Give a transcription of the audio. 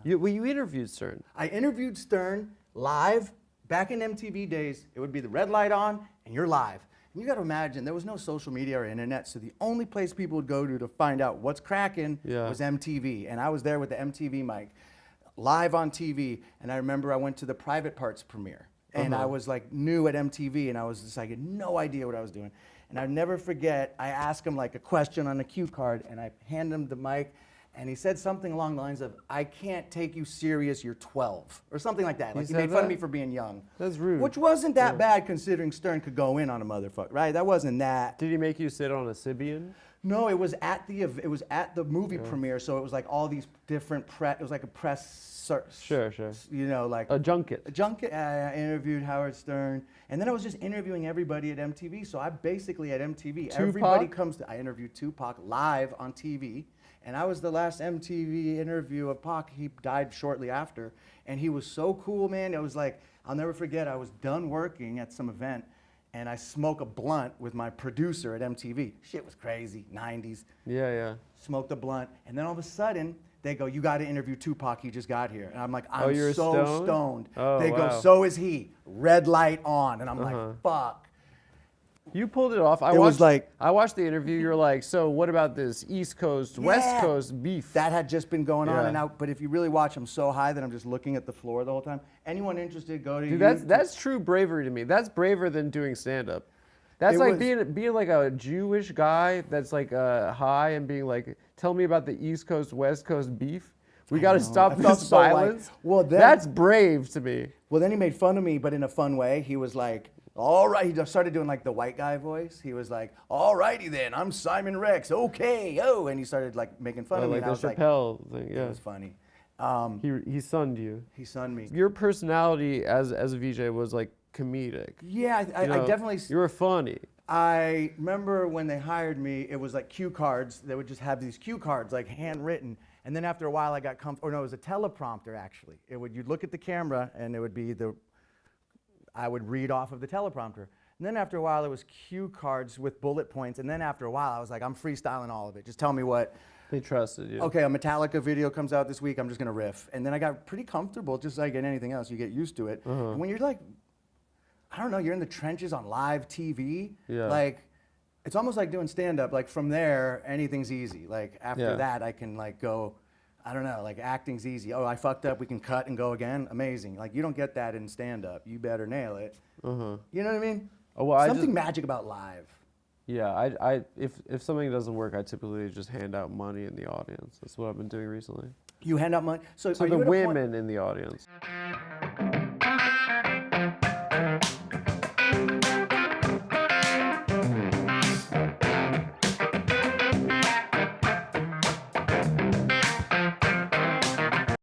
You interviewed Stern. I interviewed Stern live. Back in MTV days, it would be the red light on and you're live. And you got to imagine, there was no social media or internet, so the only place people would go to find out what's cracking was MTV. And I was there with the MTV mic, live on TV. And I remember I went to the Private Parts premiere. And I was like new at MTV, and I was just like, I had no idea what I was doing. And I'd never forget, I asked him like a question on a cue card, and I handed him the mic, and he said something along the lines of, I can't take you serious, you're 12, or something like that. Like he made fun of me for being young. That's rude. Which wasn't that bad considering Stern could go in on a motherfucker, right? That wasn't that. Did he make you sit on a Sibian? No, it was at the movie premiere, so it was like all these different it was like a press. Sure. You know, like a junket. A junket. I interviewed Howard Stern, and then I was just interviewing everybody at MTV. So I basically at MTV, everybody comes to. I interviewed Tupac live on TV, and I was the last MTV interview of Pac. He died shortly after, and he was so cool, man. It was like I'll never forget. I was done working at some event, and I smoked a blunt with my producer at MTV. Shit was crazy, 90s. Yeah. Smoked a blunt, and then all of a sudden, they go, you got to interview Tupac, he just got here. And I'm like, I'm so stoned. Oh, they go, so is he. Red light on. And I'm like, fuck. You pulled it off. I watched the interview. You're like, so what about this East Coast, West Coast beef? That had just been going on and out. But if you really watch, I'm so high that I'm just looking at the floor the whole time. Anyone interested, go to YouTube. That's true bravery to me. That's braver than doing stand-up. That's like being like a Jewish guy that's like high and being like, tell me about the East Coast, West Coast beef. We got to stop this violence. That's brave to me. Well, then he made fun of me, but in a fun way. He was like, all right. He started doing like the white guy voice. He was like, all righty then, I'm Simon Rex. Okay, oh. And he started like making fun of me. Like and I was the Chappelle thing, yeah. It was funny. He sunned you. He sunned me. Your personality as a VJ was like comedic. Yeah, I definitely. You were funny. I remember when they hired me, it was like cue cards. They would just have these cue cards, like handwritten. And then after a while, I got comfortable. Or no, it was a teleprompter actually. You'd look at the camera, and it would be I would read off of the teleprompter. And then after a while, it was cue cards with bullet points. And then after a while, I was like, I'm freestyling all of it. Just tell me what. They trusted you. Okay, a Metallica video comes out this week. I'm just gonna riff. And then I got pretty comfortable, just like in anything else. You get used to it. And when you're like, I don't know, you're in the trenches on live TV. Yeah. Like, it's almost like doing stand-up. Like from there, anything's easy. Like after that, I can like go, I don't know, like acting's easy. Oh, I fucked up, we can cut and go again. Amazing. Like you don't get that in stand-up. You better nail it. You know what I mean? Oh, well, something magic about live. Yeah, if something doesn't work, I typically just hand out money in the audience. That's what I've been doing recently. You hand out money? So to the women in the audience.